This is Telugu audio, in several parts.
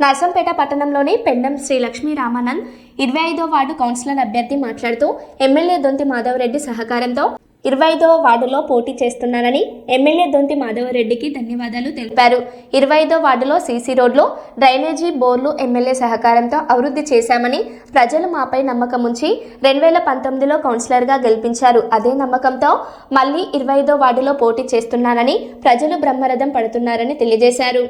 నర్సంపేట పట్టణంలోని పెండం శ్రీ లక్ష్మీ రామానంద్ 25వ వార్డు కౌన్సిలర్ అభ్యర్థి మాట్లాడుతూ ఎమ్మెల్యే దొంతి మాధవరెడ్డి సహకారంతో 25వ వార్డులో పోటీ చేస్తున్నారని ఎమ్మెల్యే దొంతి మాధవరెడ్డికి ధన్యవాదాలు తెలిపారు. 25వ వార్డులో సీసీ రోడ్లు, డ్రైనేజీ బోర్లు ఎమ్మెల్యే సహకారంతో అభివృద్ధి చేశామని, ప్రజలు మాపై నమ్మకం ఉంచి 2019లో కౌన్సిలర్గా గెలిపించారు. అదే నమ్మకంతో మళ్లీ 25వ వార్డులో పోటీ చేస్తున్నారని, ప్రజలు బ్రహ్మరథం పడుతున్నారని తెలియజేశారు.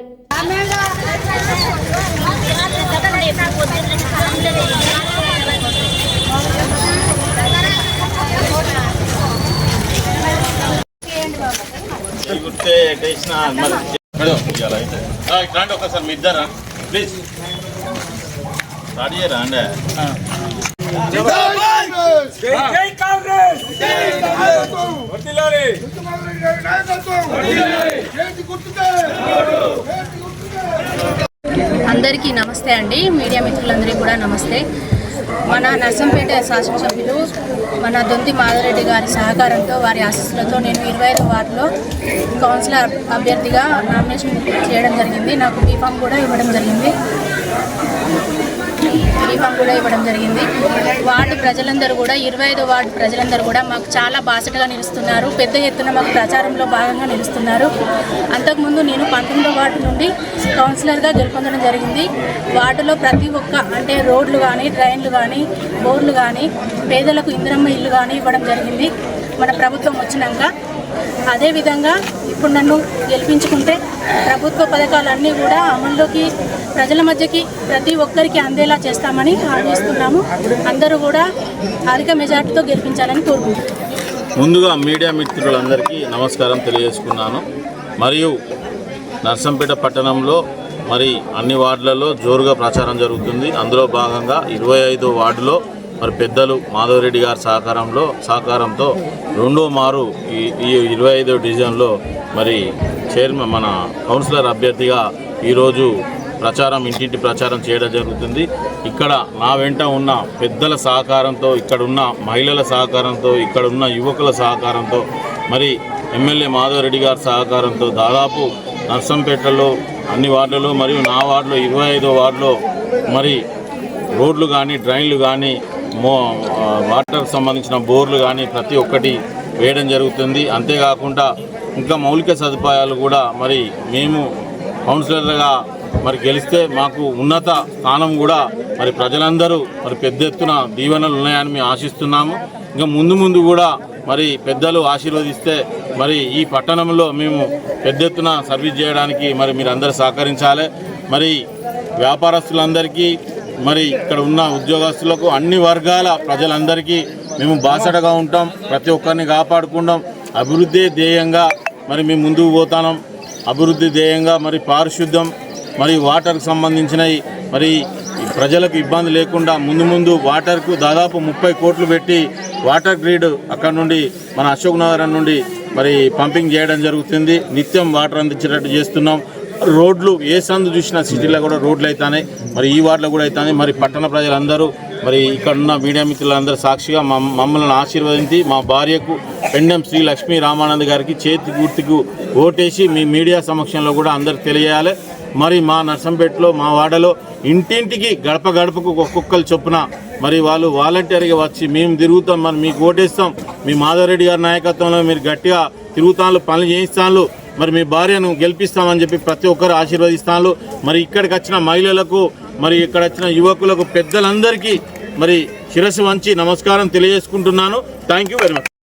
ఒకసారి మీ ఇద్దరా ప్లీజ్ స్టార్ట్ చేయరా అండి. అందరికీ నమస్తే అండి. మీడియా మిత్రులందరికీ కూడా నమస్తే. మన నర్సంపేట శాసనసభ్యులు మన దొంతి మాధవరెడ్డి గారి సహకారంతో, వారి ఆశీస్సులతో నేను 25వ వార్డులో కౌన్సిలర్ అభ్యర్థిగా నామినేషన్ చేయడం జరిగింది. నాకు బీఫామ్ కూడా ఇవ్వడం జరిగింది. వార్డు ప్రజలందరూ కూడా 25వ వార్డు ప్రజలందరూ కూడా మాకు చాలా బాసటగా నిలుస్తున్నారు. పెద్ద ఎత్తున మాకు ప్రచారంలో భాగంగా నిలుస్తున్నారు. అంతకుముందు నేను 19వ వార్డు నుండి కౌన్సిలర్గా గెలుపొందడం జరిగింది. వార్డులో ప్రతి ఒక్క అంటే రోడ్లు కానీ, డ్రైన్లు కానీ, బోర్లు కానీ, పేదలకు ఇందిరమ్మ ఇల్లు కానీ ఇవ్వడం జరిగింది మన ప్రభుత్వం వచ్చినాక. అదేవిధంగా ఇప్పుడు నన్ను గెలిపించుకుంటే ప్రభుత్వ పథకాలన్నీ కూడా అమల్లోకి ప్రజల మధ్యకి ప్రతి ఒక్కరికి అందేలా చేస్తామని ఆశిస్తున్నాము. అందరూ కూడా అధిక మెజార్టీతో గెలిపించాలని కోరుకుంటున్నాను. ముందుగా మీడియా మిత్రులందరికీ నమస్కారం తెలియజేసుకున్నాను. మరియు నర్సంపేట పట్టణంలో మరి అన్ని వార్డులలో జోరుగా ప్రచారం జరుగుతుంది. అందులో భాగంగా 25వ వార్డులో మరి పెద్దలు మాధవరెడ్డి గారి సహకారంతో రెండో మారు ఈ 25వ డివిజన్లో మరి చైర్మన్ మన కౌన్సిలర్ అభ్యర్థిగా ఈరోజు ఇంటింటి ప్రచారం చేయడం జరుగుతుంది. ఇక్కడ నా వెంట ఉన్న పెద్దల సహకారంతో, ఇక్కడ ఉన్న మహిళల సహకారంతో, ఇక్కడ ఉన్న యువకుల సహకారంతో, మరి ఎమ్మెల్యే మాధవరెడ్డి గారి సహకారంతో దాదాపు నర్సంపేటలో అన్ని వార్డులలో మరియు నా వార్డులో 25వ వార్డులో మరి రోడ్లు కానీ, డ్రైన్లు కానీ, వాటర్కి సంబంధించిన బోర్లు కానీ ప్రతి ఒక్కటి వేయడం జరుగుతుంది. అంతేకాకుండా ఇంకా మౌలిక సదుపాయాలు కూడా మరి మేము కౌన్సిలర్గా మరి గెలిస్తే మాకు ఉన్నత స్థానం కూడా మరి ప్రజలందరూ మరి పెద్ద ఎత్తున దీవెనలు ఉన్నాయని మేము ఆశిస్తున్నాము. ఇంకా ముందు కూడా మరి పెద్దలు ఆశీర్వదిస్తే మరి ఈ పట్టణంలో మేము పెద్ద ఎత్తున సర్వీస్ చేయడానికి మరి మీరు అందరూ సహకరించాలి. మరి వ్యాపారస్తులందరికీ, మరి ఇక్కడ ఉన్న ఉద్యోగస్తులకు, అన్ని వర్గాల ప్రజలందరికీ మేము బాసటగా ఉంటాం. ప్రతి ఒక్కరిని కాపాడుకుంటాం. అభివృద్ధి ధ్యేయంగా మరి మేము ముందుకు పోతాం. అభివృద్ధి ధ్యేయంగా మరి పారిశుద్ధ్యం, మరి వాటర్కి సంబంధించినవి, మరి ప్రజలకు ఇబ్బంది లేకుండా ముందు వాటర్కు దాదాపు 30 కోట్లు పెట్టి వాటర్ గ్రిడ్ అక్కడ నుండి మన అశోక్ నగర్ నుండి మరి పంపింగ్ చేయడం జరుగుతుంది. నిత్యం వాటర్ అందించేటట్టు చేస్తున్నాం. రోడ్లు ఏ సందు చూసినా సిటీలో కూడా రోడ్లు అవుతాయి, మరి ఈ వార్డులో కూడా అవుతాయి. మరి పట్టణ ప్రజలందరూ మరి ఇక్కడ ఉన్న మీడియా మిత్రులందరూ సాక్షిగా మమ్మల్ని ఆశీర్వదించి మా భార్యకు పెండం శ్రీ లక్ష్మీ రామానంద్ గారికి చేతి గుర్తుకు ఓటేసి మీ మీడియా సమక్షంలో కూడా అందరికి తెలియజేయాలి. మరి మా నర్సంపేటలో మా వాడలో ఇంటింటికి గడపకు ఒక్కొక్కరు చొప్పున మరి వాళ్ళు వాలంటీర్గా వచ్చి మేము తిరుగుతాం, మరి మీకు ఓటేస్తాం, మీ మాధవరెడ్డి గారి నాయకత్వంలో మీరు గట్టిగా తిరుగుతాను, పనులు చేయిస్తాను, మరి మీ భార్యను గెలిపిస్తామని చెప్పి ప్రతి ఒక్కరు ఆశీర్వదిస్తాను. మరి ఇక్కడికి వచ్చిన మహిళలకు, మరి ఇక్కడ వచ్చిన యువకులకు, పెద్దలందరికీ మరి శిరస్సు వంచి నమస్కారం తెలియజేసుకుంటున్నాను. Thank you very much.